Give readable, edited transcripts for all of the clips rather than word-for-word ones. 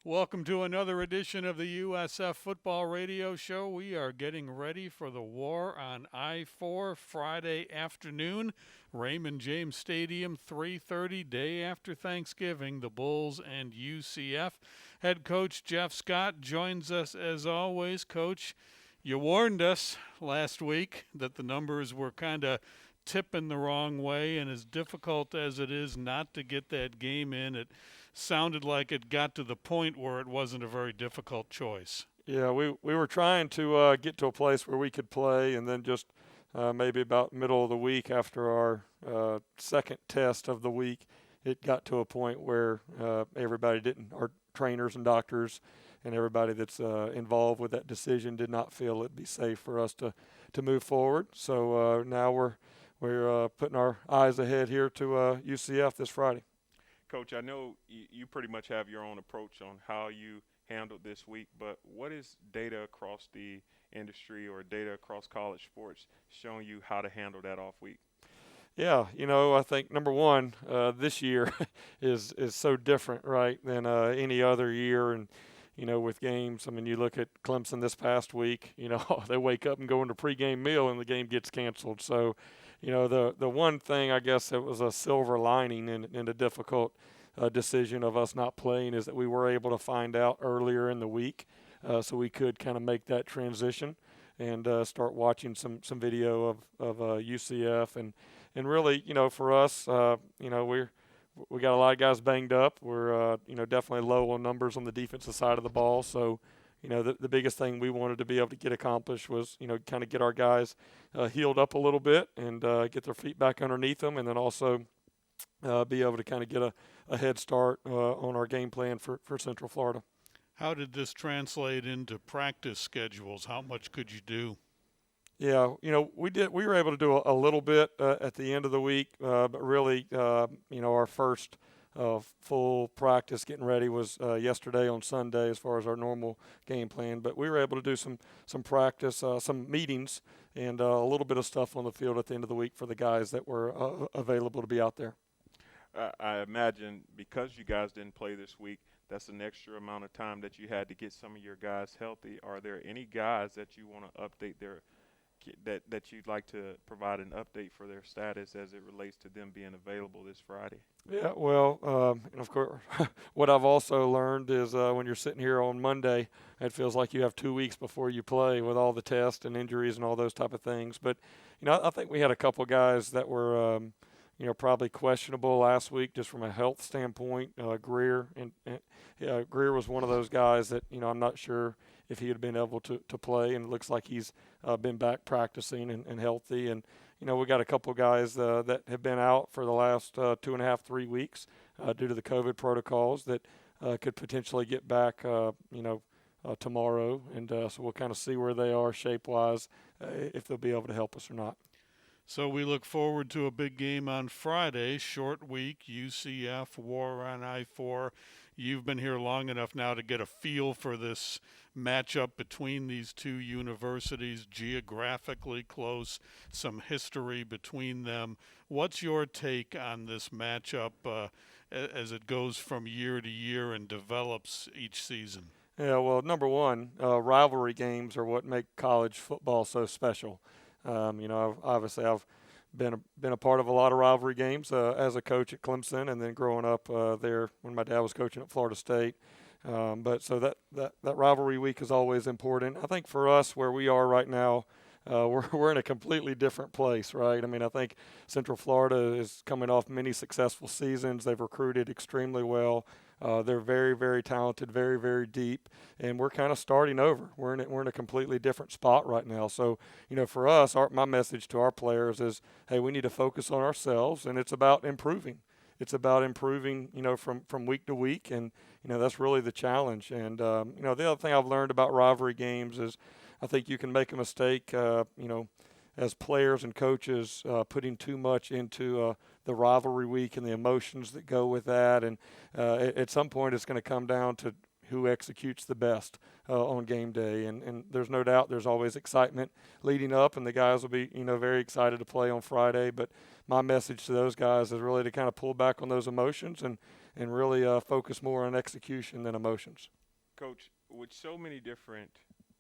Welcome to another edition of the USF Football Radio Show. We are getting ready for the war on I-4 Friday afternoon. Raymond James Stadium, 3:30, day after Thanksgiving. The Bulls and UCF. Head coach Jeff Scott joins us as always. Coach, you warned us last week that the numbers were kind of tipping the wrong way, and as difficult as it is not to get that game in, it sounded like it got to the point where it wasn't a very difficult choice. Yeah, we were trying to get to a place where we could play, and then just maybe about middle of the week after our second test of the week, it got to a point where everybody didn't, our trainers and doctors and everybody that's involved with that decision did not feel it'd be safe for us to move forward. So now we're putting our eyes ahead here to UCF this Friday. Coach, I know you pretty much have your own approach on how you handled this week, but what is data across the industry or data across college sports showing you how to handle that off week? Yeah, I think number one, this year is so different, right, than any other year. And, with games, I mean, you look at Clemson this past week, they wake up and go into pregame meal and the game gets canceled. So, the one thing I guess that was a silver lining in a difficult decision of us not playing is that we were able to find out earlier in the week, so we could kind of make that transition and start watching some video of UCF and really, for us, we got a lot of guys banged up. We're definitely low on numbers on the defensive side of the ball, so. The biggest thing we wanted to be able to get accomplished was, kind of get our guys healed up a little bit and get their feet back underneath them, and then also be able to kind of get a head start on our game plan for Central Florida. How did this translate into practice schedules? How much could you do? Yeah, we were able to do a little bit at the end of the week, but really, our first full practice getting ready was yesterday on Sunday as far as our normal game plan. But we were able to do some practice, some meetings, and a little bit of stuff on the field at the end of the week for the guys that were available to be out there. I imagine because you guys didn't play this week, that's an extra amount of time that you had to get some of your guys healthy. Are there any guys that you want to update that you'd like to provide an update for their status as it relates to them being available this Friday? Yeah, well, and of course, what I've also learned is when you're sitting here on Monday, it feels like you have 2 weeks before you play with all the tests and injuries and all those type of things. But, I think we had a couple guys that were, probably questionable last week just from a health standpoint. Greer, and Greer was one of those guys that, I'm not sure if he had been able to play, and it looks like he's been back practicing and healthy. And, we got a couple guys that have been out for the last 2.5, 3 weeks due to the COVID protocols that could potentially get back, tomorrow. And so we'll kind of see where they are shape-wise, if they'll be able to help us or not. So we look forward to a big game on Friday, short week, UCF, war on I-4. You've been here long enough now to get a feel for this matchup between these two universities, geographically close, some history between them. What's your take on this matchup as it goes from year to year and develops each season? Yeah, well, number one, rivalry games are what make college football so special. I've been a part of a lot of rivalry games as a coach at Clemson, and then growing up there when my dad was coaching at Florida State. But so that rivalry week is always important. I think for us, where we are right now, we're in a completely different place, right? I mean, I think Central Florida is coming off many successful seasons. They've recruited extremely well. They're very, very talented, very, very deep, and we're kind of starting over. We're in a completely different spot right now. So, for us, my message to our players is, hey, we need to focus on ourselves, and it's about improving. It's about improving, from week to week, and that's really the challenge. And the other thing I've learned about rivalry games is, I think you can make a mistake, as players and coaches, putting too much into the rivalry week and the emotions that go with that. And at some point, it's going to come down to who executes the best on game day. And there's no doubt there's always excitement leading up, and the guys will be, very excited to play on Friday. But my message to those guys is really to kind of pull back on those emotions and and really focus more on execution than emotions. Coach, with so many different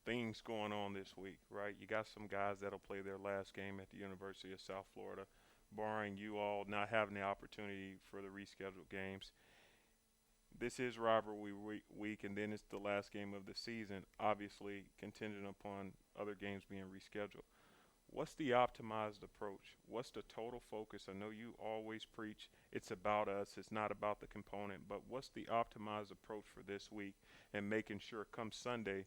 things going on this week, right? You got some guys that'll play their last game at the University of South Florida, barring you all not having the opportunity for the rescheduled games. This is rivalry week, and then it's the last game of the season, obviously contingent upon other games being rescheduled. What's the optimized approach? What's the total focus? I know you always preach it's about us, it's not about the component, but what's the optimized approach for this week and making sure come Sunday,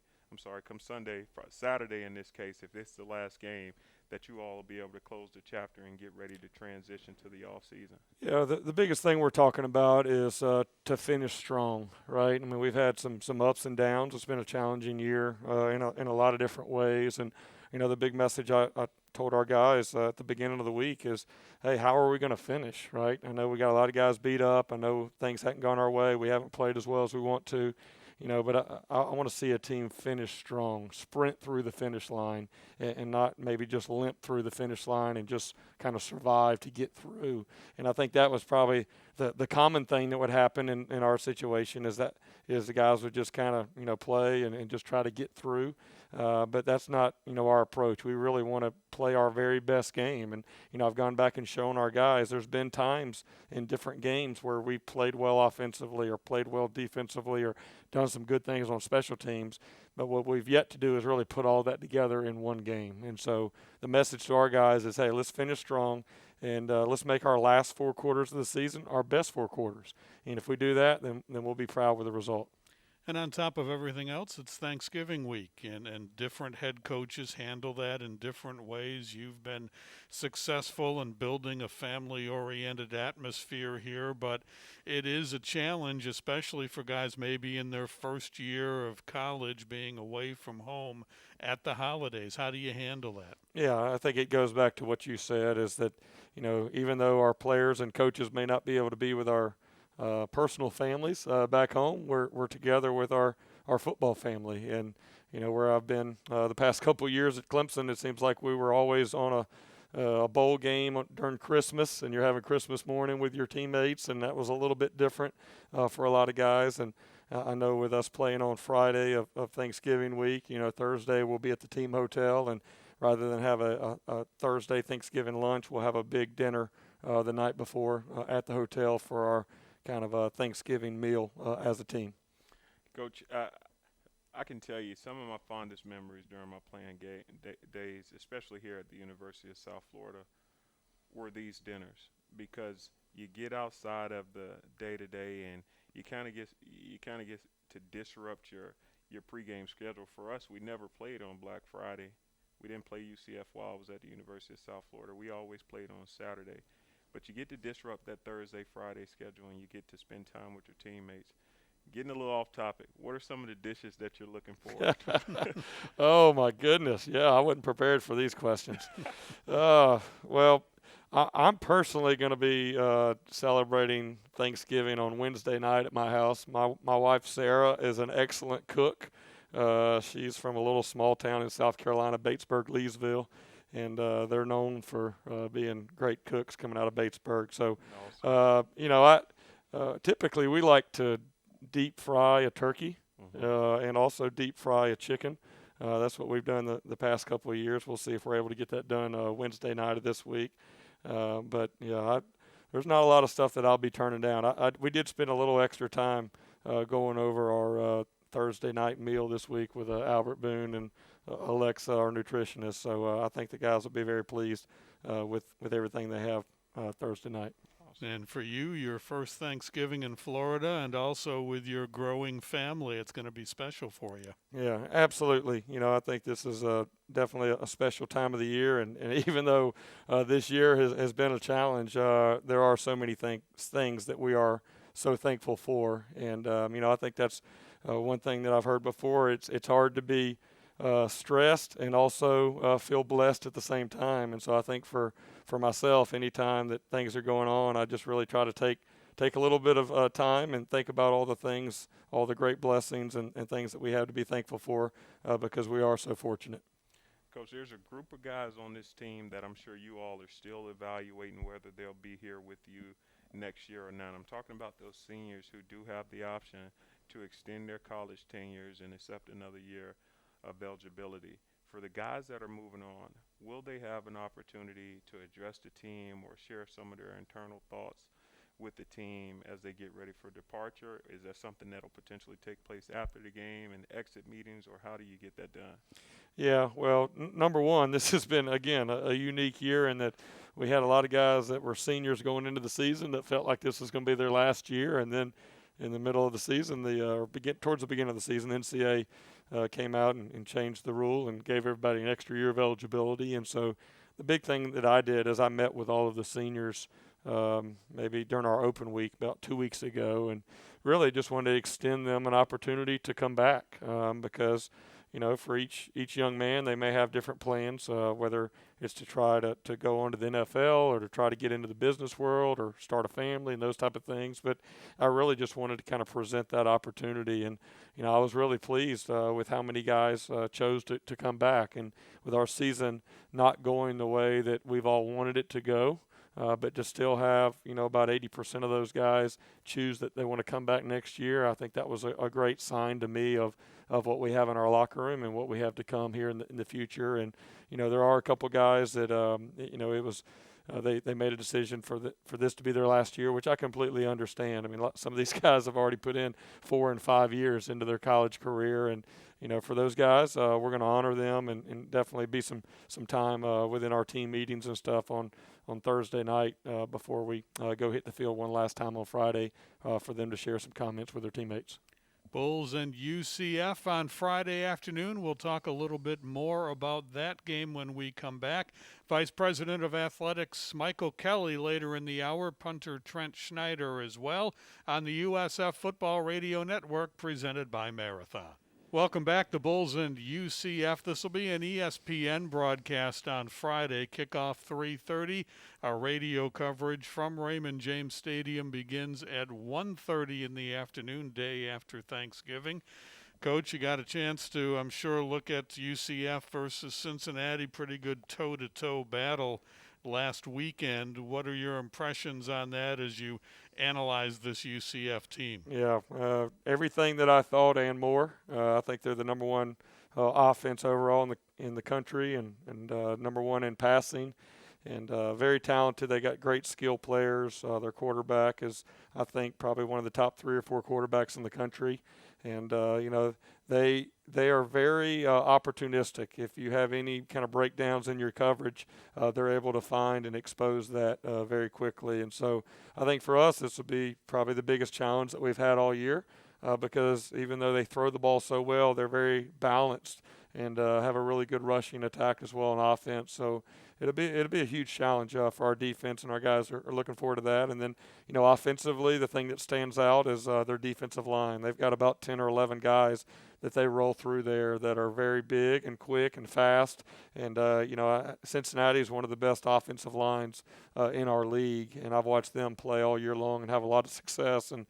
Saturday in this case, if it's the last game, that you all will be able to close the chapter and get ready to transition to the off season? Yeah, the biggest thing we're talking about is to finish strong, right? I mean, we've had some ups and downs. It's been a challenging year in a lot of different ways. And, the big message I told our guys at the beginning of the week is, hey, how are we going to finish, right? I know we got a lot of guys beat up. I know things haven't gone our way. We haven't played as well as we want to. But I want to see a team finish strong, sprint through the finish line, and not maybe just limp through the finish line and just kind of survive to get through. And I think that was probably the common thing that would happen in our situation is the guys would just kind of, play and just try to get through. But that's not, our approach. We really want to play our very best game. And, I've gone back and shown our guys there's been times in different games where we played well offensively or played well defensively or done some good things on special teams. But what we've yet to do is really put all that together in one game. And so the message to our guys is, hey, let's finish strong and let's make our last 4 quarters of the season our best 4 quarters. And if we do that, then we'll be proud with the result. And on top of everything else, it's Thanksgiving week, and different head coaches handle that in different ways. You've been successful in building a family-oriented atmosphere here, but it is a challenge, especially for guys maybe in their first year of college being away from home at the holidays. How do you handle that? Yeah, I think it goes back to what you said is that, even though our players and coaches may not be able to be with our personal families back home, we're together with our football family. And where I've been the past couple of years at Clemson, it seems like we were always on a bowl game during Christmas, and you're having Christmas morning with your teammates, and that was a little bit different for a lot of guys. And I know with us playing on Friday of Thanksgiving week, Thursday we'll be at the team hotel, and rather than have a Thursday Thanksgiving lunch, we'll have a big dinner the night before at the hotel for our kind of a Thanksgiving meal as a team. Coach, I can tell you some of my fondest memories during my playing days, especially here at the University of South Florida, were these dinners, because you get outside of the day-to-day and you kind of get to disrupt your pregame schedule. For us, we never played on Black Friday. We didn't play UCF while I was at the University of South Florida. We always played on Saturday. But you get to disrupt that Thursday, Friday schedule, and you get to spend time with your teammates. Getting a little off topic, what are some of the dishes that you're looking for? Oh, my goodness. Yeah, I wasn't prepared for these questions. Well, I'm personally going to be celebrating Thanksgiving on Wednesday night at my house. My wife, Sarah, is an excellent cook. She's from a little small town in South Carolina, Batesburg, Leesville. And they're known for being great cooks coming out of Batesburg. So, typically we like to deep fry a turkey and also deep fry a chicken. That's what we've done the past couple of years. We'll see if we're able to get that done Wednesday night of this week. But, there's not a lot of stuff that I'll be turning down. We did spend a little extra time going over our Thursday night meal this week with Albert Boone and Alexa, our nutritionist. So I think the guys will be very pleased with everything they have Thursday night. And for you, your first Thanksgiving in Florida, and also with your growing family, it's going to be special for you. Yeah, absolutely. I think this is definitely a special time of the year. And even though this year has been a challenge, there are so many things that we are so thankful for. And, I think that's one thing that I've heard before. It's hard to be stressed and also feel blessed at the same time. And so I think for myself, anytime that things are going on, I just really try to take a little bit of time and think about all the things, all the great blessings and things that we have to be thankful for because we are so fortunate. Coach, there's a group of guys on this team that I'm sure you all are still evaluating whether they'll be here with you next year or not. I'm talking about those seniors who do have the option to extend their college tenures and accept another year of eligibility. For the guys that are moving on, will they have an opportunity to address the team or share some of their internal thoughts with the team as they get ready for departure? Is that something that will potentially take place after the game and exit meetings, or how do you get that done? Yeah, well, number one, this has been, again, a unique year in that we had a lot of guys that were seniors going into the season that felt like this was going to be their last year. And then in the middle of the season, towards the beginning of the season, the NCAA came out and changed the rule and gave everybody an extra year of eligibility. And so the big thing that I did is I met with all of the seniors maybe during our open week about 2 weeks ago, and really just wanted to extend them an opportunity to come back because – for each young man, they may have different plans, whether it's to try to go on to the NFL or to try to get into the business world or start a family and those type of things. But I really just wanted to kind of present that opportunity. And, I was really pleased with how many guys chose to come back. And with our season not going the way that we've all wanted it to go, but to still have, about 80% of those guys choose that they want to come back next year, I think that was a great sign to me of what we have in our locker room and what we have to come here in the future. And, there are a couple guys that, it was they made a decision for this to be their last year, which I completely understand. I mean, some of these guys have already put in 4 and 5 years into their college career. And, for those guys, we're going to honor them and definitely be some time within our team meetings and stuff on Thursday night before we go hit the field one last time on Friday for them to share some comments with their teammates. Bulls and UCF on Friday afternoon. We'll talk a little bit more about that game when we come back. Vice President of Athletics Michael Kelly later in the hour. Punter Trent Schneider as well on the USF Football Radio Network presented by Marathon. Welcome back to Bulls and UCF. This will be an ESPN broadcast on Friday, kickoff 3:30. Our radio coverage from Raymond James Stadium begins at 1:30 in the afternoon, day after Thanksgiving. Coach, you got a chance to, I'm sure, look at UCF versus Cincinnati. Pretty good toe-to-toe battle last weekend. What are your impressions on that as you analyze this UCF team? Yeah, everything that I thought and more. I think they're the number one offense overall in the country and number one in passing. And very talented. They got great skill players. Their quarterback is, I think, probably one of the top 3 or 4 quarterbacks in the country. And, they are very opportunistic. If you have any kind of breakdowns in your coverage, they're able to find and expose that very quickly. And so I think for us, this will be probably the biggest challenge that we've had all year because even though they throw the ball so well, they're very balanced and have a really good rushing attack as well on offense. So it'll be a huge challenge for our defense, and our guys are looking forward to that. And then, offensively, the thing that stands out is their defensive line. They've got about 10 or 11 guys that they roll through there that are very big and quick and fast. And, Cincinnati is one of the best offensive lines in our league, and I've watched them play all year long and have a lot of success. And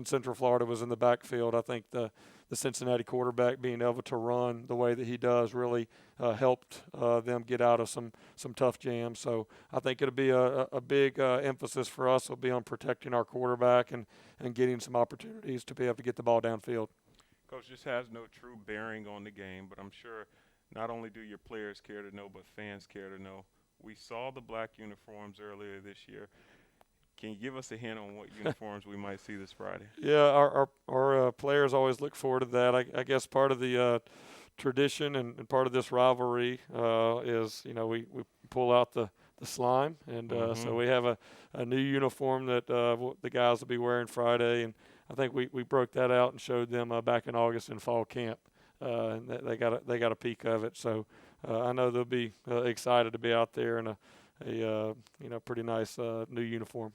Central Florida was in the backfield. I think the Cincinnati quarterback being able to run the way that he does really helped them get out of some tough jams. So I think it'll be a big emphasis for us. Will be on protecting our quarterback and getting some opportunities to be able to get the ball downfield. Coach, this has no true bearing on the game, but I'm sure not only do your players care to know, but fans care to know. We saw the black uniforms earlier this year. Can you give us a hint on what uniforms we might see this Friday? Yeah, our players always look forward to that. I guess part of the tradition and part of this rivalry is, we pull out the slime. And so we have a new uniform that the guys will be wearing Friday. And I think we broke that out and showed them back in August in fall camp. And they got a peek of it. So I know they'll be excited to be out there in a pretty nice new uniform.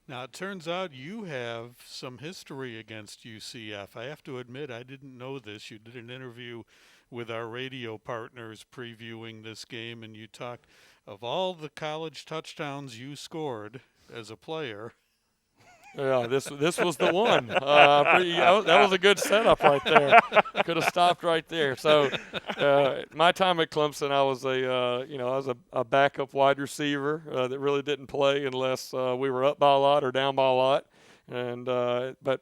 Now, it turns out you have some history against UCF. I have to admit, I didn't know this. You did an interview with our radio partners previewing this game, and you talked of all the college touchdowns you scored as a player. Yeah, this was the one. That was a good setup right there. Could have stopped right there. So, my time at Clemson, I was a backup wide receiver that really didn't play unless we were up by a lot or down by a lot. And but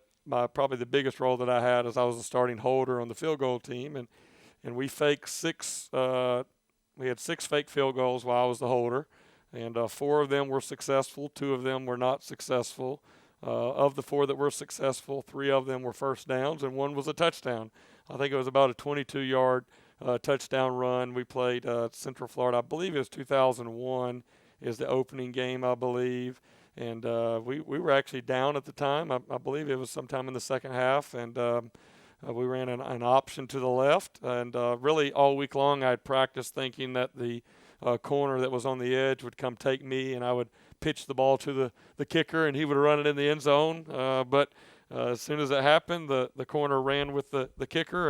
probably the biggest role that I had is I was a starting holder on the field goal team, and we faked six. We had 6 fake field goals while I was the holder, and 4 of them were successful. 2 of them were not successful. Of the 4 that were successful, 3 of them were first downs, and 1 was a touchdown. I think it was about a 22-yard touchdown run. We played Central Florida. I believe it was 2001 is the opening game, I believe. And we were actually down at the time. I believe it was sometime in the second half, and we ran an option to the left. And really all week long I had practiced thinking that the corner that was on the edge would come take me, and I would pitch the ball to the kicker, and he would run it in the end zone. But as soon as it happened, the corner ran with the kicker,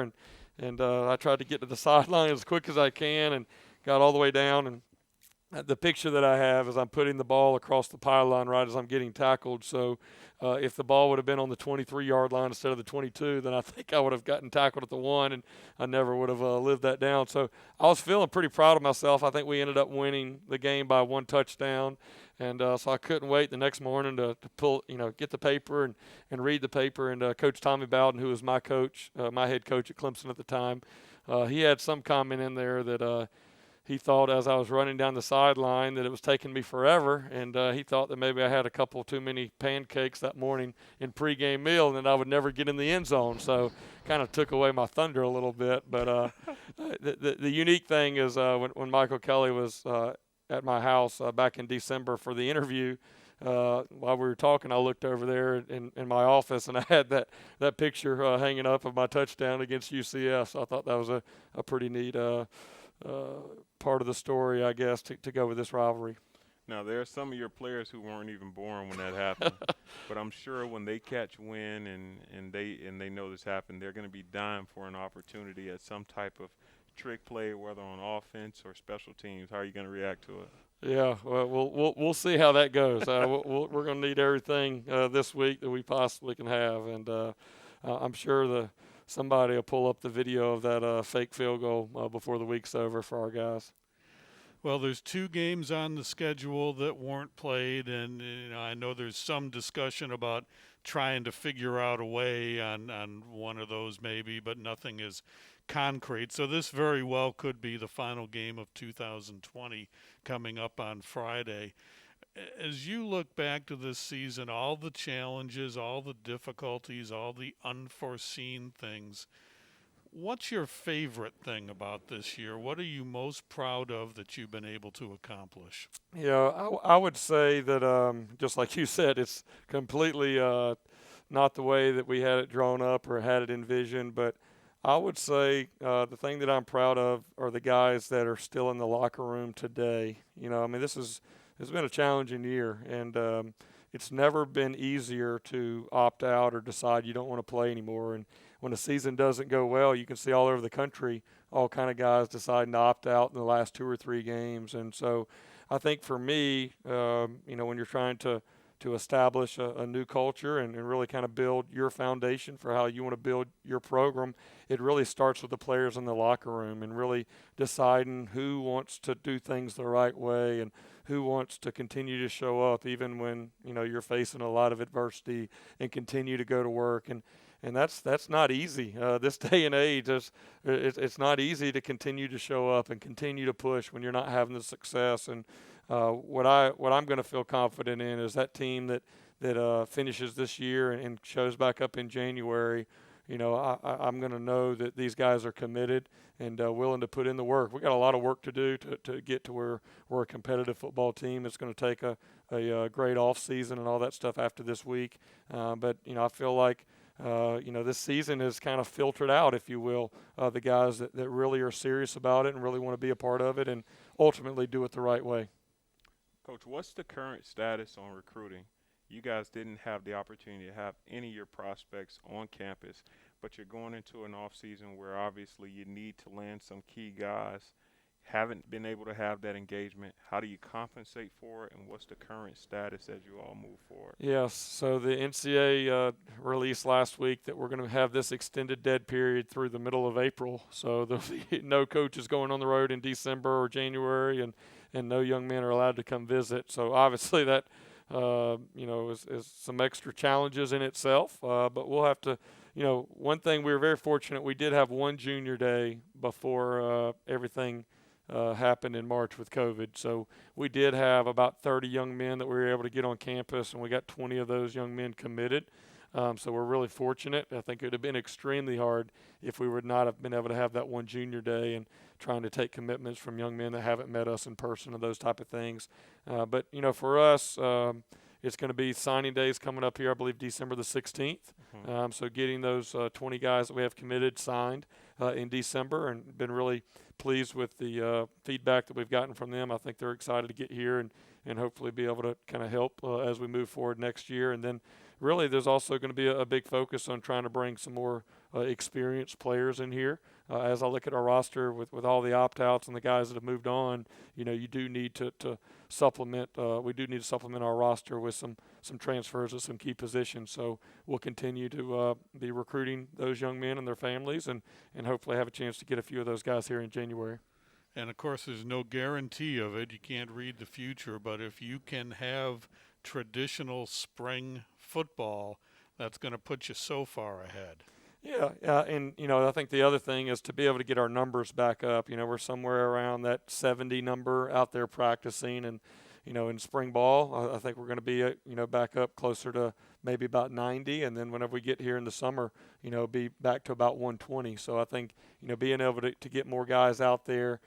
and I tried to get to the sideline as quick as I can and got all the way down. And the picture that I have is I'm putting the ball across the pylon right as I'm getting tackled. So if the ball would have been on the 23-yard line instead of the 22, then I think I would have gotten tackled at the 1, and I never would have lived that down. So I was feeling pretty proud of myself. I think we ended up winning the game by 1 touchdown. And so I couldn't wait the next morning to pull, get the paper and read the paper. And Coach Tommy Bowden, who was my coach, my head coach at Clemson at the time, he had some comment in there that he thought as I was running down the sideline that it was taking me forever, and he thought that maybe I had a couple too many pancakes that morning in pregame meal, and that I would never get in the end zone. So kind of took away my thunder a little bit. But the unique thing is when Michael Kelly was at my house back in December for the interview, while we were talking, I looked over there in my office, and I had that picture hanging up of my touchdown against UCF. So I thought that was a pretty neat part of the story, I guess, to go with this rivalry. Now, there are some of your players who weren't even born when that happened, but I'm sure when they catch wind and they know this happened, they're going to be dying for an opportunity at some type of trick play, whether on offense or special teams. How are you going to react to it? Yeah, well, we'll see how that goes. We're going to need everything this week that we possibly can have, and I'm sure somebody will pull up the video of that fake field goal before the week's over for our guys. Well, there's 2 games on the schedule that weren't played, and I know there's some discussion about trying to figure out a way on one of those maybe, but nothing is concrete. So this very well could be the final game of 2020 coming up on Friday. As you look back to this season, all the challenges, all the difficulties, all the unforeseen things, what's your favorite thing about this year? What are you most proud of that you've been able to accomplish? Yeah, I would say that just like you said, it's completely not the way that we had it drawn up or had it envisioned, but I would say the thing that I'm proud of are the guys that are still in the locker room today. It's been a challenging year, and it's never been easier to opt out or decide you don't want to play anymore. And when a season doesn't go well, you can see all over the country all kind of guys deciding to opt out in the last 2 or 3 games. And so I think for me, when you're trying to establish a new culture and really kind of build your foundation for how you want to build your program, it really starts with the players in the locker room and really deciding who wants to do things the right way and who wants to continue to show up even when you're facing a lot of adversity and continue to go to work. And that's not easy. This day and age, it's not easy to continue to show up and continue to push when you're not having the success. And what I'm going to feel confident in is that team that finishes this year and shows back up in January. I'm going to know that these guys are committed and willing to put in the work. We got a lot of work to do to get to where we're a competitive football team. It's going to take a great off season and all that stuff after this week. But I feel like this season has kind of filtered out, if you will, the guys that really are serious about it and really want to be a part of it and ultimately do it the right way. Coach, what's the current status on recruiting? You guys didn't have the opportunity to have any of your prospects on campus, but you're going into an off season where obviously you need to land some key guys. haven't been able to have that engagement? How do you compensate for it, and what's the current status as you all move forward? Yes, so the NCAA released last week that we're going to have this extended dead period through the middle of April. So there'll be no coaches going on the road in December or January, and no young men are allowed to come visit. So obviously that is some extra challenges in itself. But we'll have to, one thing we were very fortunate, we did have one junior day before everything happened in March with COVID. So we did have about 30 young men that we were able to get on campus, and we got 20 of those young men committed. So we're really fortunate. I think it would have been extremely hard if we would not have been able to have that one junior day and trying to take commitments from young men that haven't met us in person and those type of things. But for us, it's going to be signing days coming up here, I believe December the 16th. Mm-hmm. So getting those 20 guys that we have committed signed in December, and been really pleased with the feedback that we've gotten from them. I think they're excited to get here and hopefully be able to kind of help as we move forward next year. And then really there's also going to be a big focus on trying to bring some more experienced players in here. As I look at our roster with all the opt-outs and the guys that have moved on, you do need to supplement. We do need to supplement our roster with some transfers at some key positions. So we'll continue to be recruiting those young men and their families, and hopefully have a chance to get a few of those guys here in January. And, of course, there's no guarantee of it. You can't read the future. But if you can have traditional spring football, that's going to put you so far ahead. Yeah, and I think the other thing is to be able to get our numbers back up. We're somewhere around that 70 number out there practicing, and in spring ball, I think we're going to be back up closer to maybe about 90, and then whenever we get here in the summer, be back to about 120. So I think being able to get more guys out there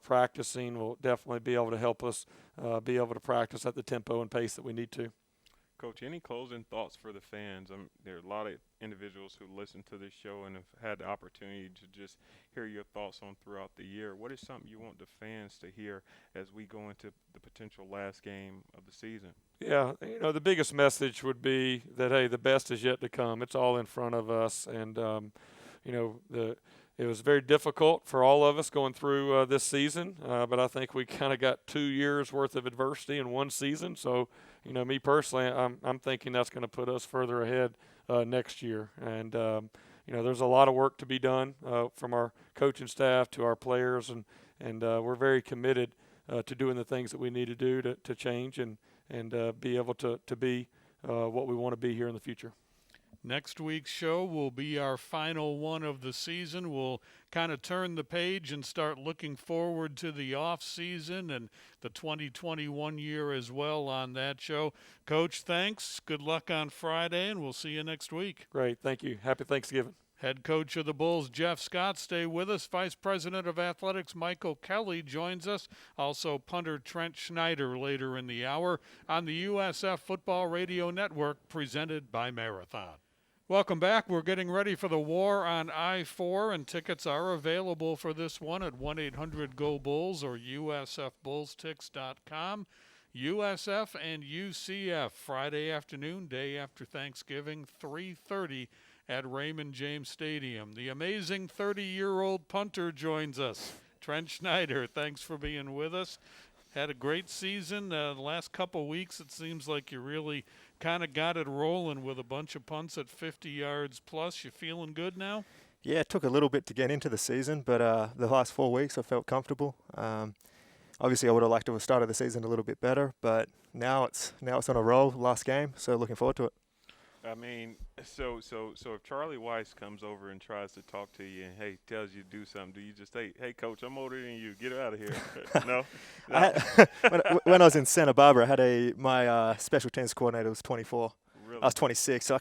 practicing will definitely be able to help us be able to practice at the tempo and pace that we need to. Coach, any closing thoughts for the fans? There are a lot of individuals who listen to this show and have had the opportunity to just hear your thoughts on throughout the year. What is something you want the fans to hear as we go into the potential last game of the season? Yeah, the biggest message would be that, hey, the best is yet to come. It's all in front of us, and it was very difficult for all of us going through this season, but I think we kind of got 2 years worth of adversity in one season. So, me personally, I'm thinking that's going to put us further ahead next year. And there's a lot of work to be done from our coaching staff to our players, and we're very committed to doing the things that we need to do to change and be able to be what we want to be here in the future. Next week's show will be our final one of the season. We'll kind of turn the page and start looking forward to the off season and the 2021 year as well on that show. Coach, thanks. Good luck on Friday, and we'll see you next week. Great. Thank you. Happy Thanksgiving. Head coach of the Bulls, Jeff Scott, stay with us. Vice President of Athletics, Michael Kelly, joins us. Also, punter Trent Schneider later in the hour on the USF Football Radio Network, presented by Marathon. Welcome back. We're getting ready for the War on I-4, and tickets are available for this one at 1-800-GO-BULLS or usfbullstix.com. USF and UCF, Friday afternoon, day after Thanksgiving, 3:30 at Raymond James Stadium. The amazing 30-year-old punter joins us. Trent Schneider, thanks for being with us. Had a great season. The last couple weeks, it seems like you really kind of got it rolling with a bunch of punts at 50 yards plus. You feeling good now? Yeah, it took a little bit to get into the season, but the last 4 weeks I felt comfortable. Obviously, I would have liked to have started the season a little bit better, but now it's on a roll. Last game, so looking forward to it. I mean, so if Charlie Weiss comes over and tries to talk to you and, hey, tells you to do something, do you just say, hey, coach, I'm older than you, get out of here? No? When I was in Santa Barbara, I had my special teams coordinator was 24. Really? I was 26, so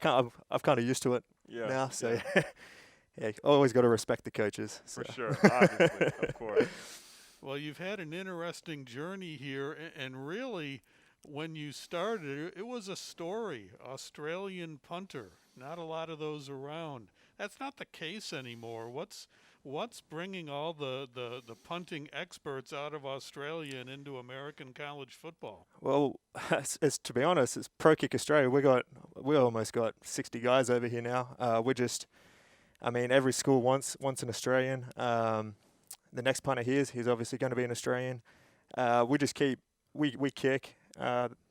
I've kind of used to it now. So, yeah, always got to respect the coaches. So. For sure, obviously, of course. Well, you've had an interesting journey here, and really – when you started, it was a story, Australian punter. Not a lot of those around. That's not the case anymore. What's bringing all the punting experts out of Australia and into American college football? Well, it's to be honest, it's Pro Kick Australia. We almost got 60 guys over here now. Every school wants an Australian. the next punter he's obviously going to be an Australian. We just we kick.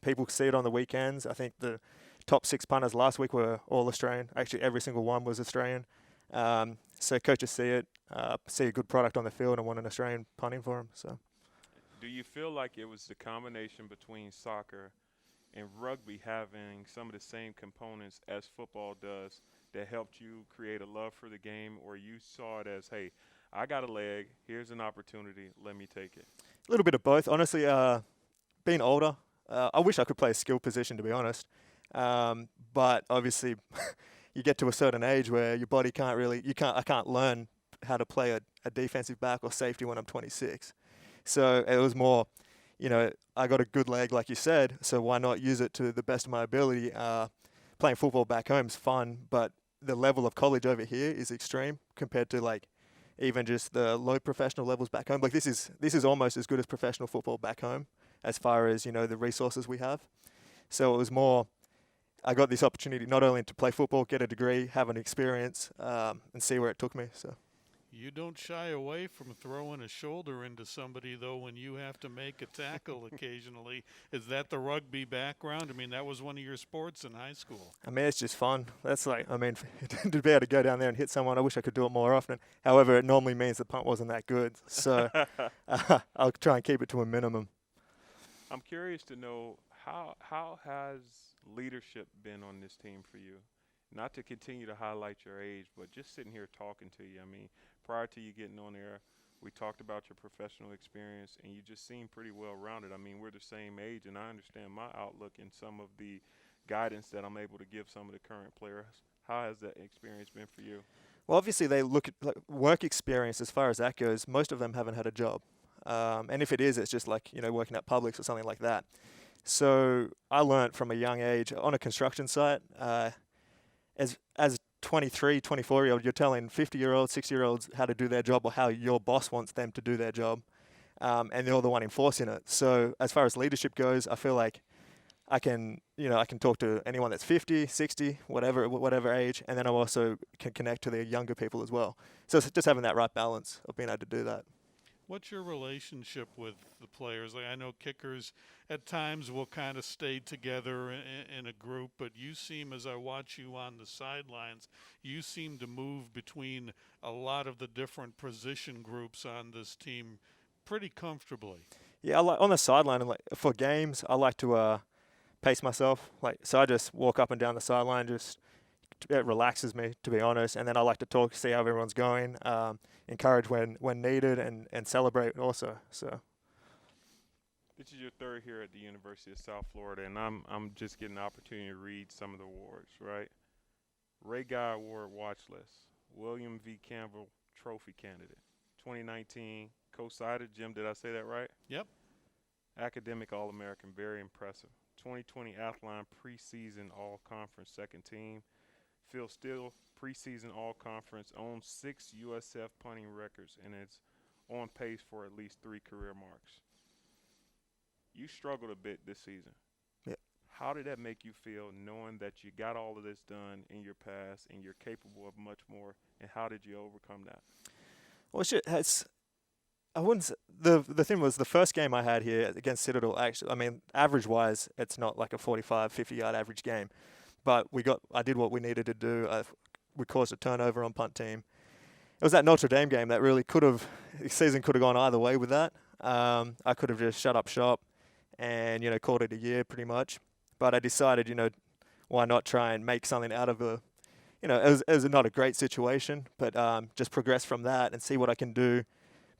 People see it on the weekends. I think the top 6 punters last week were all Australian. Actually, every single one was Australian. So coaches see it, see a good product on the field, and want an Australian punting for them. So, Do you feel like it was the combination between soccer and rugby having some of the same components as football does that helped you create a love for the game, or you saw it as, hey, I got a leg, here's an opportunity, let me take it? a little bit of both. Honestly, being older, I wish I could play a skill position, to be honest. But obviously, you get to a certain age where your body I can't learn how to play a defensive back or safety when I'm 26. So it was more, I got a good leg, like you said, so why not use it to the best of my ability? Playing football back home is fun, but the level of college over here is extreme compared to like even just the low professional levels back home. Like this is almost as good as professional football back home as far as, the resources we have. So it was more, I got this opportunity not only to play football, get a degree, have an experience, and see where it took me. So. You don't shy away from throwing a shoulder into somebody, though, when you have to make a tackle occasionally. Is that the rugby background? I mean, that was one of your sports in high school. I mean, it's just fun. That's to be able to go down there and hit someone, I wish I could do it more often. However, it normally means the punt wasn't that good. So I'll try and keep it to a minimum. I'm curious to know how has leadership been on this team for you? Not to continue to highlight your age, but just sitting here talking to you. I mean, prior to you getting on air, we talked about your professional experience, and you just seem pretty well-rounded. I mean, we're the same age, and I understand my outlook and some of the guidance that I'm able to give some of the current players. How has that experience been for you? Well, obviously they look at work experience as far as that goes. Most of them haven't had a job. And if it is, it's just like, working at Publix or something like that. So I learned from a young age on a construction site, as 23, 24-year-old, you're telling 50-year-olds, 60-year-olds how to do their job or how your boss wants them to do their job, and you're the one enforcing it. So as far as leadership goes, I feel like I can talk to anyone that's 50, 60, whatever age, and then I also can connect to the younger people as well. So it's just having that right balance of being able to do that. What's your relationship with the players? Like, I know kickers at times will kind of stay together in a group, but you seem, as I watch you on the sidelines, you seem to move between a lot of the different position groups on this team pretty comfortably. Yeah, I like on the sideline, and for games, I like to pace myself. So I just walk up and down the sideline, it relaxes me, to be honest. And then I like to talk, see how everyone's going, encourage when needed, and celebrate also. So This is your third here at the University of South Florida, and I'm just getting the opportunity to read some of the awards, right? Ray Guy Award watch list, William V. Campbell Trophy candidate, 2019 co-sided. Jim, did I say that right? Yep. Academic All-American, very impressive. 2020 Athline preseason All-Conference second team. Phil Steele, preseason All-Conference, owns 6 USF punting records, and is on pace for at least 3 career marks. You struggled a bit this season. Yeah. How did that make you feel, knowing that you got all of this done in your past and you're capable of much more, and how did you overcome that? Well, I wouldn't say, the thing was, the first game I had here against Citadel, actually, I mean, average-wise, it's not like a 45, 50-yard average game. But I did what we needed to do. We caused a turnover on punt team. It was that Notre Dame game that really the season could have gone either way with that. I could have just shut up shop and, called it a year pretty much. But I decided, why not try and make something out of it was not a great situation, but just progress from that and see what I can do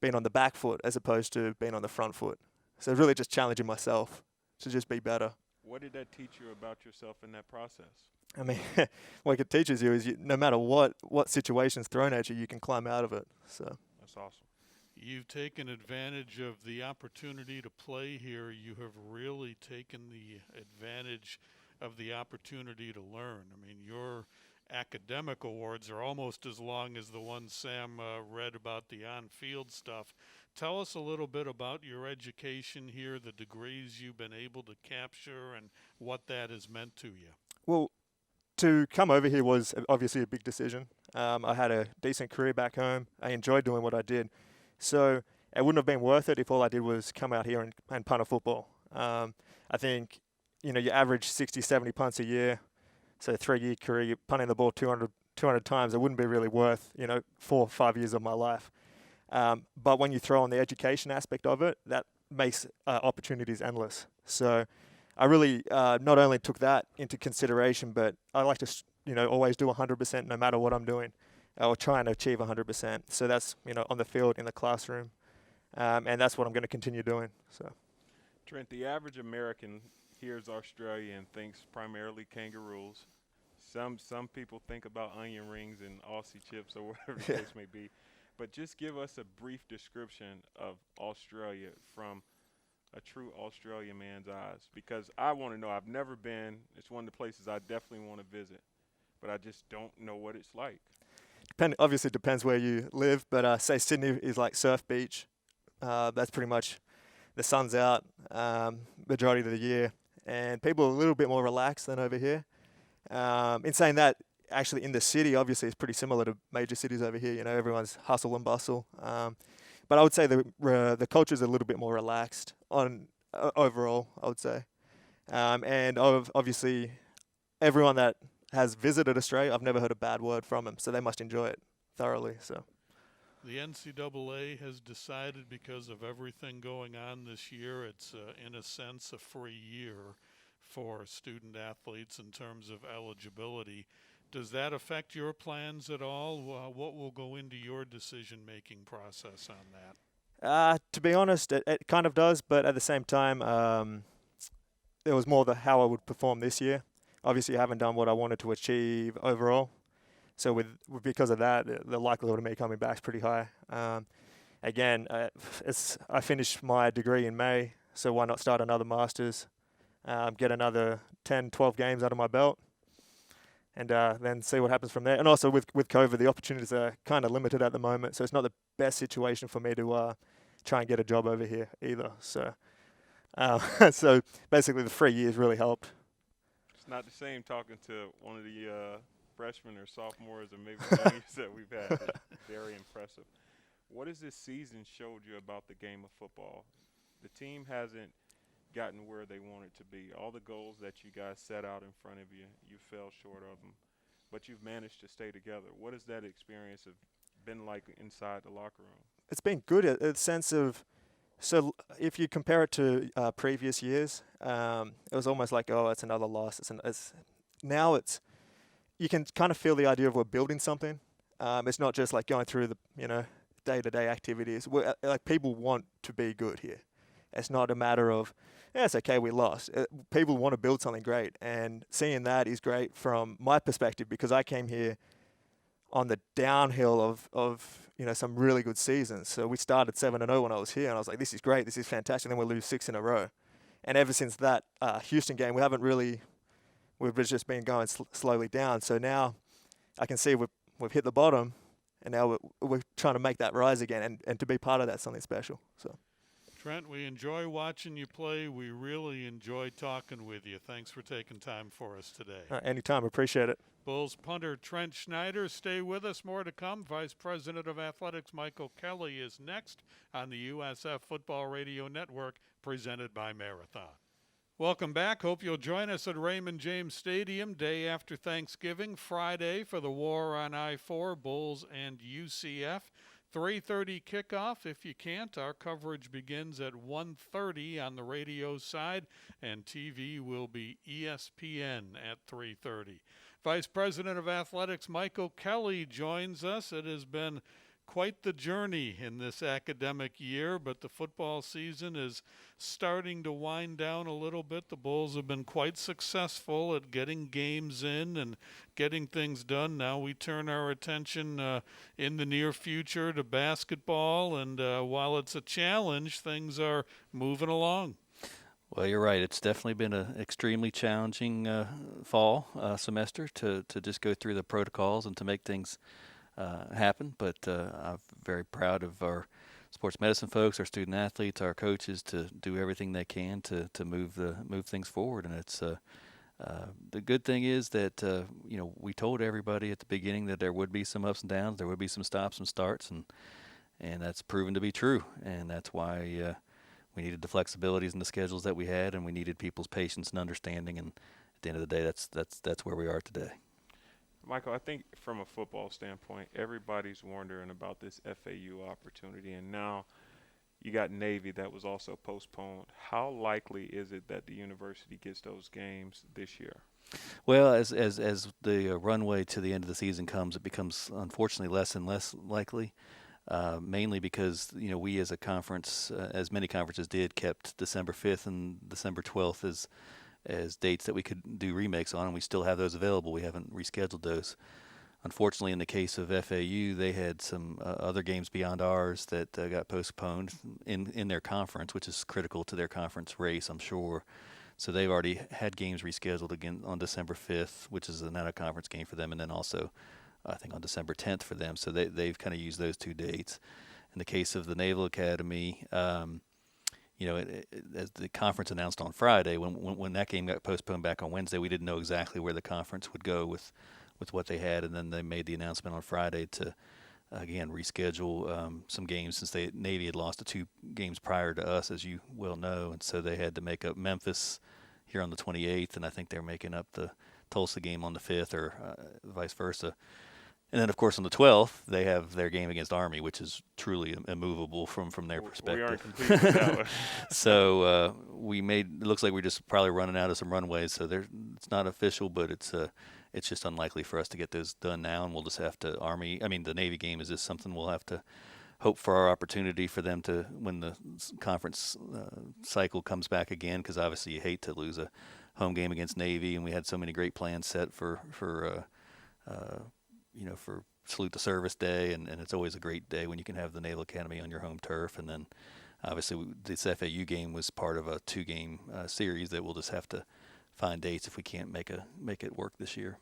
being on the back foot as opposed to being on the front foot. So really just challenging myself to just be better. What did that teach you about yourself in that process? I mean, what it teaches you is no matter what situation's thrown at you, you can climb out of it. So that's awesome. You've taken advantage of the opportunity to play here. You have really taken the advantage of the opportunity to learn. I mean, your academic awards are almost as long as the one Sam read about the on-field stuff. Tell us a little bit about your education here, the degrees you've been able to capture, and what that has meant to you. Well, to come over here was obviously a big decision. I had a decent career back home. I enjoyed doing what I did. So it wouldn't have been worth it if all I did was come out here and punt a football. I think, you average 60, 70 punts a year. So 3-year career, you're punting the ball 200 times. It wouldn't be really worth, 4 or 5 years of my life. But when you throw on the education aspect of it, that makes opportunities endless. So I really not only took that into consideration, but I like to, always do 100% no matter what I'm doing, or try and achieve 100%. So that's, on the field, in the classroom, and that's what I'm going to continue doing. So, Trent, the average American hears Australia and thinks primarily kangaroos. Some people think about onion rings and Aussie chips or whatever the case may be. But just give us a brief description of Australia from a true Australian man's eyes, because I want to know. I've never been. It's one of the places I definitely want to visit, but I just don't know what it's like. Obviously depends where you live, but say Sydney is like surf beach. That's pretty much the sun's out majority of the year, and people are a little bit more relaxed than over here. In saying that, actually in the city, obviously, it's pretty similar to major cities over here. Everyone's hustle and bustle. But I would say the culture is a little bit more relaxed overall, I would say. And obviously, everyone that has visited Australia, I've never heard a bad word from them, so they must enjoy it thoroughly. So. The NCAA has decided, because of everything going on this year, it's in a sense a free year for student athletes in terms of eligibility. Does that affect your plans at all? What will go into your decision-making process on that? To be honest, it kind of does, but at the same time, it was more how I would perform this year. Obviously, I haven't done what I wanted to achieve overall. So because of that, the likelihood of me coming back is pretty high. Again, I finished my degree in May, so why not start another master's, get another 10, 12 games out of my belt, and then see what happens from there. And also with COVID, the opportunities are kind of limited at the moment, so it's not the best situation for me to try and get a job over here either. So, so basically the 3 years really helped. It's not the same talking to one of the freshmen or sophomores or maybe juniors that we've had. It's very impressive. What has this season showed you about the game of football? The team hasn't gotten where they wanted to be. All the goals that you guys set out in front of you, you fell short of them, but you've managed to stay together. What has that experience been like inside the locker room? It's been good in the sense of, so if you compare it to previous years, it was almost like, oh, it's another loss. Now you can kind of feel the idea of we're building something. It's not just like going through the day-to-day activities. Like, people want to be good here. It's not a matter of, it's okay, we lost. People want to build something great, and seeing that is great from my perspective, because I came here on the downhill of some really good seasons. So we started 7-0 when I was here, and I was like, this is great, this is fantastic. And then we lose 6 in a row, and ever since that Houston game, we've just been going slowly down. So now I can see we've hit the bottom, and now we're trying to make that rise again, and to be part of that's something special. So. Trent, we enjoy watching you play. We really enjoy talking with you. Thanks for taking time for us today. Anytime. Appreciate it. Bulls punter Trent Schneider. Stay with us. More to come. Vice President of Athletics Michael Kelly is next on the USF Football Radio Network, presented by Marathon. Welcome back. Hope you'll join us at Raymond James Stadium day after Thanksgiving, Friday, for the War on I-4, Bulls and UCF. 3:30 kickoff. If you can't, our coverage begins at 1:30 on the radio side, and TV will be ESPN at 3:30. Vice President of Athletics Michael Kelly joins us. It has been quite the journey in this academic year, but the football season is starting to wind down a little bit. The Bulls have been quite successful at getting games in and getting things done. Now we turn our attention in the near future to basketball, and while it's a challenge, things are moving along. Well, you're right. It's definitely been an extremely challenging fall semester to just go through the protocols and to make things happen, but I'm very proud of our sports medicine folks, our student athletes, our coaches to do everything they can to move things forward. And it's the good thing is that we told everybody at the beginning that there would be some ups and downs, there would be some stops and starts, and that's proven to be true. And that's why we needed the flexibilities in the schedules that we had, and we needed people's patience and understanding. And at the end of the day, that's where we are today. Michael, I think from a football standpoint, everybody's wondering about this FAU opportunity, and now you got Navy that was also postponed. How likely is it that the university gets those games this year? Well, as the runway to the end of the season comes, it becomes unfortunately less and less likely. Mainly because we as a conference, as many conferences did, kept December 5th and December 12th as dates that we could do remakes on, and we still have those available. We haven't rescheduled those. Unfortunately, in the case of FAU, they had some other games beyond ours that got postponed in their conference, which is critical to their conference race, I'm sure. So they've already had games rescheduled again on December 5th, which is an out-of-conference game for them, and then also I think on December 10th for them. So they've kind of used those two dates. In the case of the Naval Academy, as the conference announced on Friday, when that game got postponed back on Wednesday, we didn't know exactly where the conference would go with what they had, and then they made the announcement on Friday to again reschedule some games since Navy had lost the 2 games prior to us, as you well know, and so they had to make up Memphis here on the 28th, and I think they're making up the Tulsa game on the 5th, or vice versa. And then, of course, on the 12th, they have their game against Army, which is truly immovable from their perspective. We aren't completely with that one. So it looks like we're just probably running out of some runways. So it's not official, but it's just unlikely for us to get those done now, and we'll just have to the Navy game is just something we'll have to hope for our opportunity for them to, when the conference cycle comes back again, because obviously you hate to lose a home game against Navy, and we had so many great plans set for Salute the Service Day, and it's always a great day when you can have the Naval Academy on your home turf. And then obviously this FAU game was part of a 2-game series that we'll just have to find dates if we can't make it work this year.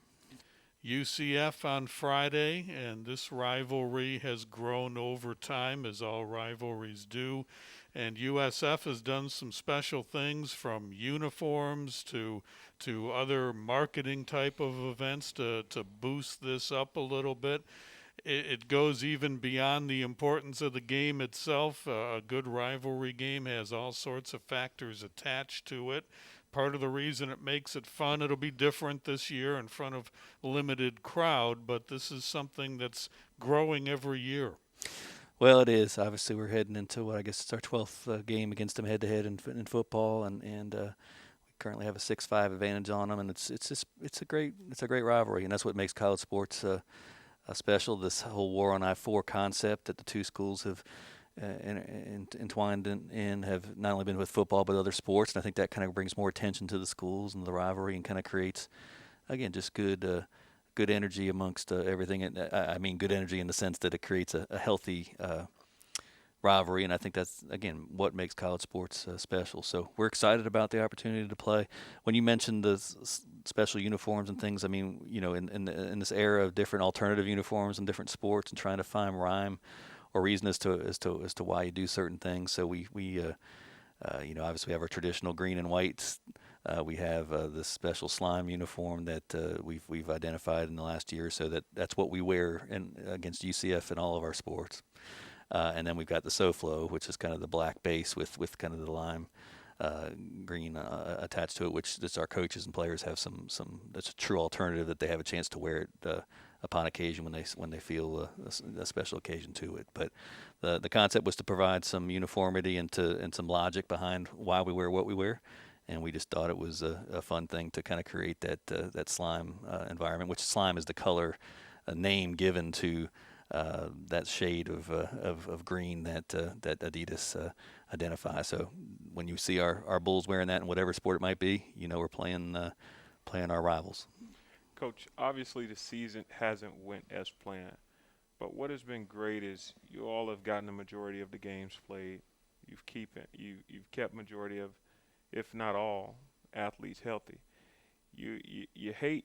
UCF on Friday, and this rivalry has grown over time, as all rivalries do. And USF has done some special things, from uniforms to other marketing type of events to boost this up a little bit. It goes even beyond the importance of the game itself. A good rivalry game has all sorts of factors attached to it. Part of the reason it makes it fun, it'll be different this year in front of a limited crowd, but this is something that's growing every year. Well, it is. Obviously, we're heading into I guess it's our 12th game against them head-to-head in football, and we currently have a 6-5 advantage on them, and it's a great rivalry, and that's what makes college sports special. This whole War on I-4 concept that the two schools have entwined in have not only been with football but other sports, and I think that kind of brings more attention to the schools and the rivalry, and kind of creates, again, just good energy amongst everything. And I mean good energy in the sense that it creates a healthy rivalry, and I think that's, again, what makes college sports special. So we're excited about the opportunity to play. When you mentioned the special uniforms and things, I mean, in this era of different alternative uniforms and different sports, and trying to find rhyme or reason as to why you do certain things. So we obviously have our traditional green and whites. We have this special slime uniform that we've identified in the last year, so that's what we wear against UCF in all of our sports. And then we've got the SoFlo, which is kind of the black base with kind of the lime green attached to it, which our coaches and players have some. That's a true alternative that they have a chance to wear it upon occasion when they feel a special occasion to it. But the concept was to provide some uniformity and some logic behind why we wear what we wear, and we just thought it was a fun thing to kind of create that slime environment, which slime is the color name given to that shade of green that Adidas identifies. So when you see our Bulls wearing that in whatever sport it might be, we're playing our rivals. Coach, obviously the season hasn't went as planned, but what has been great is you all have gotten the majority of the games played. You've kept majority of, if not all, athletes healthy. You hate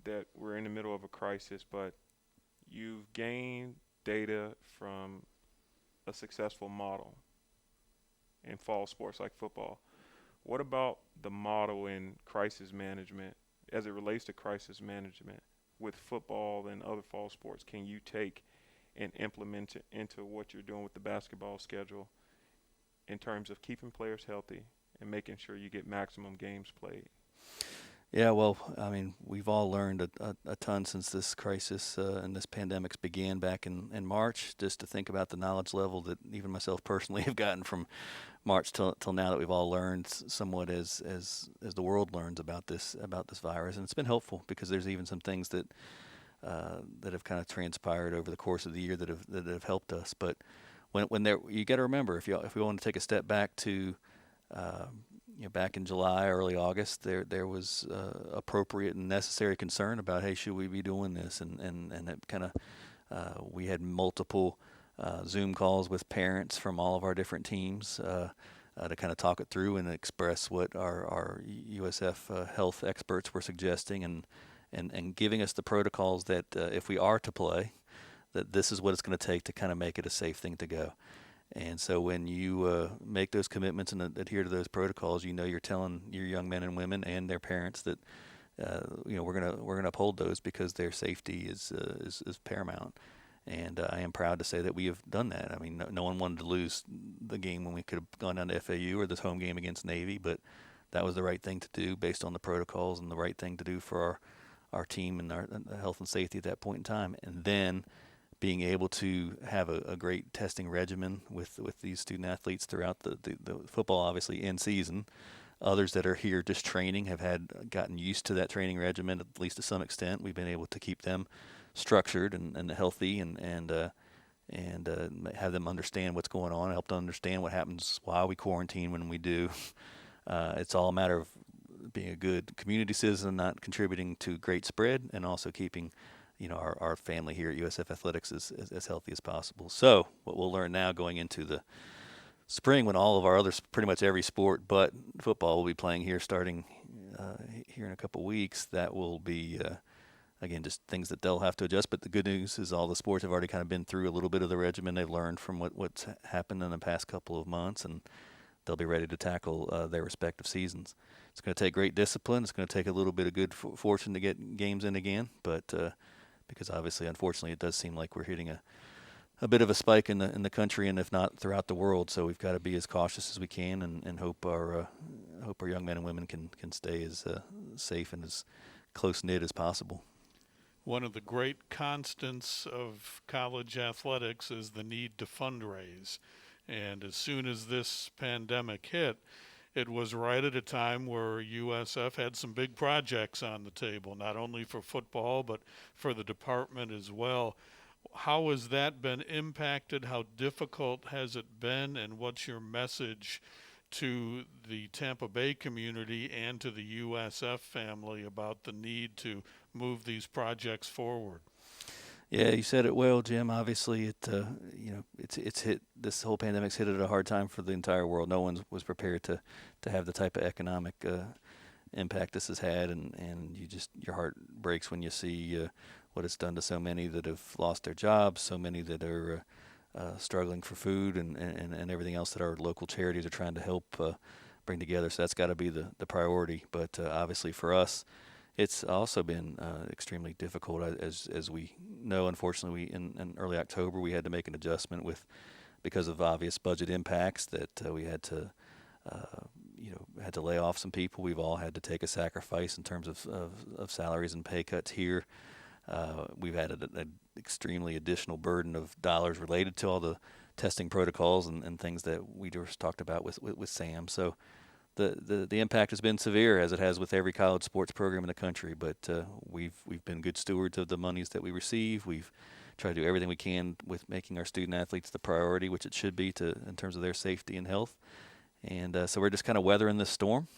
that we're in the middle of a crisis, but you've gained data from a successful model in fall sports like football. What about the model in crisis management as it relates to crisis management with football and other fall sports? Can you take and implement it into what you're doing with the basketball schedule in terms of keeping players healthy and making sure you get maximum games played? Yeah, well, I mean, we've all learned a ton since this crisis and this pandemic's began back in March. Just to think about the knowledge level that even myself personally have gotten from March till now, that we've all learned somewhat as the world learns about this virus, and it's been helpful because there's even some things that have kind of transpired over the course of the year that have helped us. But when you got to remember, if we want to take a step back to back in July, early August, there was appropriate and necessary concern about, hey, should we be doing this? And it kind of we had multiple Zoom calls with parents from all of our different teams to kind of talk it through and express what our USF health experts were suggesting and giving us the protocols that if we are to play, that this is what it's going to take to kind of make it a safe thing to go. And so when you make those commitments and adhere to those protocols, you're telling your young men and women and their parents that we're gonna uphold those because their safety is paramount. And I am proud to say that we have done that. I mean, no one wanted to lose the game when we could have gone down to FAU or this home game against Navy, but that was the right thing to do based on the protocols and the right thing to do for our team and our health and safety at that point in time. And then being able to have a great testing regimen with these student athletes throughout the football, obviously in season. Others that are here just training have gotten used to that training regimen, at least to some extent. We've been able to keep them structured and healthy and have them understand what's going on, help them understand what happens while we quarantine when we do. It's all a matter of being a good community citizen, not contributing to great spread, and also keeping our family here at USF Athletics as healthy as possible. So what we'll learn now going into the spring, when all of our pretty much every sport but football will be playing here starting here in a couple weeks, that will be, again, just things that they'll have to adjust. But the good news is all the sports have already kind of been through a little bit of the regimen. They've learned from what's happened in the past couple of months, and they'll be ready to tackle their respective seasons. It's going to take great discipline. It's going to take a little bit of good fortune to get games in again, but because obviously, unfortunately, it does seem like we're hitting a bit of a spike in the country, and if not throughout the world. So we've got to be as cautious as we can, and hope our young men and women can stay as safe and as close knit as possible. One of the great constants of college athletics is the need to fundraise, and as soon as this pandemic hit, it was right at a time where USF had some big projects on the table, not only for football, but for the department as well. How has that been impacted? How difficult has it been? And what's your message to the Tampa Bay community and to the USF family about the need to move these projects forward? Yeah, you said it well, Jim. Obviously, it's hit. This whole pandemic's hit at a hard time for the entire world. No one was prepared to have the type of economic impact this has had, and your heart breaks when you see what it's done to so many that have lost their jobs, so many that are struggling for food, and everything else that our local charities are trying to help bring together. So that's got to be the priority. But obviously for us, it's also been extremely difficult, as we know. Unfortunately, in early October, we had to make an adjustment because of obvious budget impacts that we had to lay off some people. We've all had to take a sacrifice in terms of salaries and pay cuts here. We've had an extremely additional burden of dollars related to all the testing protocols and things that we just talked about with Sam. So the impact has been severe, as it has with every college sports program in the country. But we've been good stewards of the monies that we receive. We've tried to do everything we can with making our student athletes the priority, which it should be in terms of their safety and health. And so we're just kind of weathering this storm,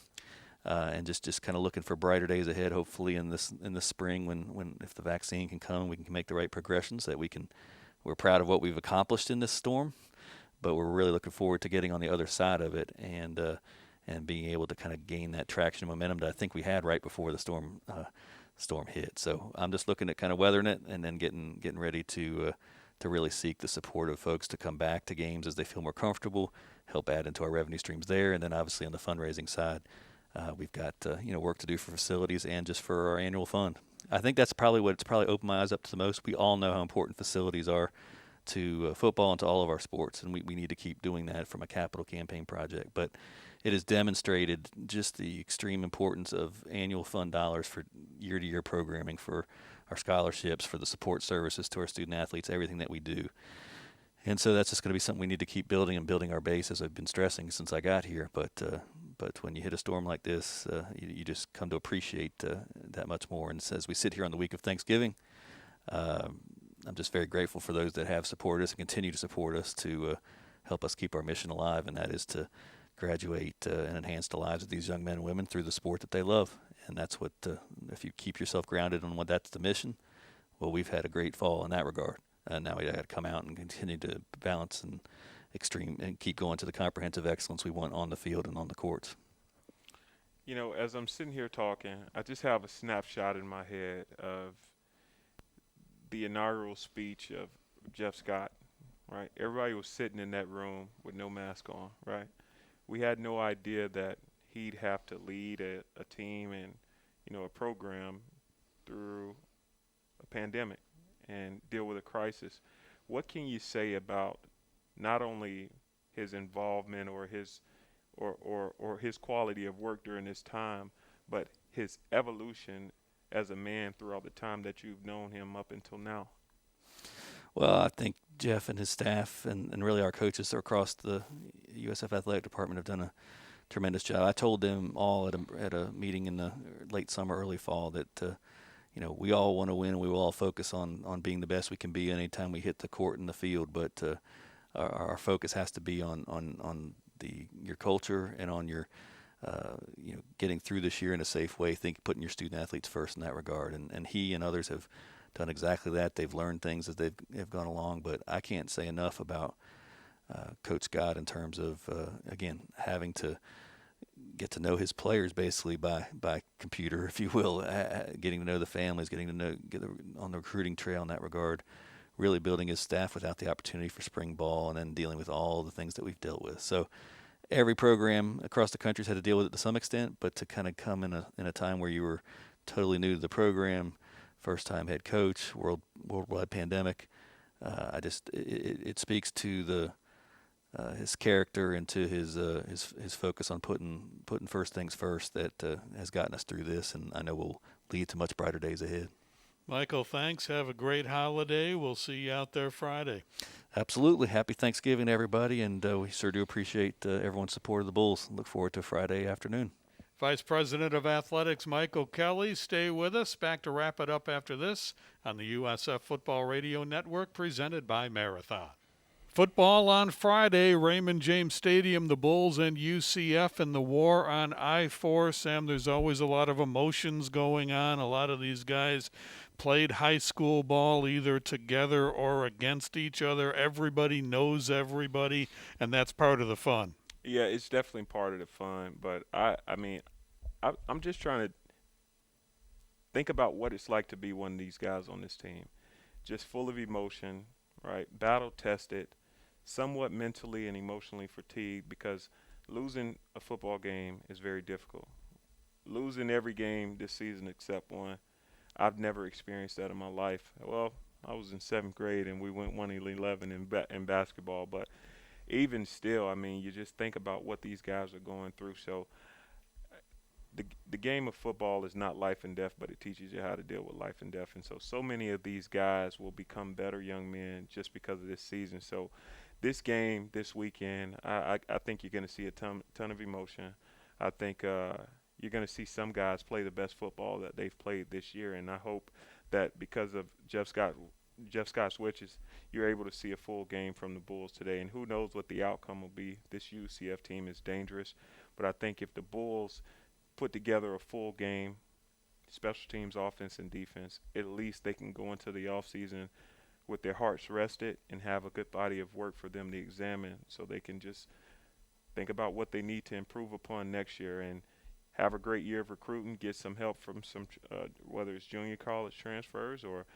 and just kind of looking for brighter days ahead. Hopefully in the spring, when if the vaccine can come, we can make the right progressions that we're proud of what we've accomplished in this storm, but we're really looking forward to getting on the other side of it and being able to kind of gain that traction and momentum that I think we had right before the storm hit. So I'm just looking at kind of weathering it and then getting ready to really seek the support of folks to come back to games as they feel more comfortable, help add into our revenue streams there, and then obviously on the fundraising side, we've got work to do for facilities and just for our annual fund. I think that's probably what's opened my eyes up to the most. We all know how important facilities are to football and to all of our sports, and we need to keep doing that from a capital campaign project. But it has demonstrated just the extreme importance of annual fund dollars for year-to-year programming, for our scholarships, for the support services to our student athletes, everything that we do. And so that's just going to be something we need to keep building and building our base, as I've been stressing since I got here. But when you hit a storm like this, you just come to appreciate that much more. And as we sit here on the week of Thanksgiving, I'm just very grateful for those that have supported us and continue to support us to help us keep our mission alive, and that is to graduate and enhance the lives of these young men and women through the sport that they love. And that's what, if you keep yourself grounded on what that's the mission, well, we've had a great fall in that regard. And now we got to come out and continue to balance and keep going to the comprehensive excellence we want on the field and on the courts. You know, as I'm sitting here talking, I just have a snapshot in my head of the inaugural speech of Jeff Scott, right? Everybody was sitting in that room with no mask on, right? We had no idea that he'd have to lead a team and, you know, a program through a pandemic and deal with a crisis. What can you say about not only his involvement or his quality of work during this time, but his evolution as a man throughout the time that you've known him up until now? Well, I think Jeff and his staff and really our coaches across the USF Athletic Department have done a tremendous job. I told them all at a meeting in the late summer, early fall that you know, we all want to win and we will all focus on being the best we can be anytime we hit the court and the field, but our focus has to be on your culture and on your you know, getting through this year in a safe way, putting your student athletes first in that regard. And he and others have done exactly that. They've learned things as they've gone along, but I can't say enough about Coach Scott in terms of, again, having to get to know his players basically by computer, if you will, getting to know the families, get on the recruiting trail in that regard, really building his staff without the opportunity for spring ball, and then dealing with all the things that we've dealt with. So every program across the country's had to deal with it to some extent, but to kind of come in a time where you were totally new to the program, first-time head coach, worldwide pandemic, it speaks to his character and to his focus on putting first things first that has gotten us through this, and I know will lead to much brighter days ahead. Michael, thanks. Have a great holiday. We'll see you out there Friday. Absolutely. Happy Thanksgiving to everybody, and we sure do appreciate everyone's support of the Bulls. Look forward to Friday afternoon. Vice President of Athletics Michael Kelly, stay with us. Back to wrap it up after this on the USF Football Radio Network, presented by Marathon. Football on Friday, Raymond James Stadium, the Bulls and UCF in the war on I-4. Sam, there's always a lot of emotions going on. A lot of these guys played high school ball either together or against each other. Everybody knows everybody, and that's part of the fun. Yeah, it's definitely part of the fun, but I'm just trying to think about what it's like to be one of these guys on this team. Just full of emotion, right? Battle-tested, somewhat mentally and emotionally fatigued, because losing a football game is very difficult. Losing every game this season except one, I've never experienced that in my life. Well, I was in 7th grade and we went 1-11 in basketball, but even still, I mean, you just think about what these guys are going through. So the game of football is not life and death, but it teaches you how to deal with life and death. And so many of these guys will become better young men just because of this season. So this game this weekend, I think you're going to see a ton of emotion. I think you're going to see some guys play the best football that they've played this year, and I hope that because of Jeff Scott's switches, you're able to see a full game from the Bulls today. And who knows what the outcome will be. This UCF team is dangerous, but I think if the Bulls put together a full game, special teams, offense, and defense, at least they can go into the offseason with their hearts rested and have a good body of work for them to examine, so they can just think about what they need to improve upon next year and have a great year of recruiting, get some help from some whether it's junior college transfers or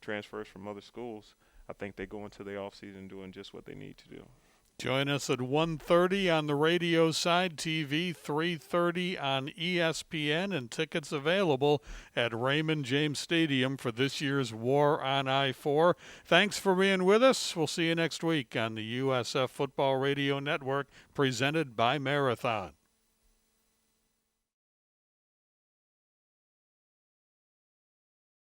transfers from other schools. I think they go into the offseason doing just what they need to do. Join us at 1:30 on the radio side, TV 3:30 on ESPN, and tickets available at Raymond James Stadium for this year's War on I-4. Thanks for being with us. We'll see you next week on the USF Football Radio Network, presented by Marathon.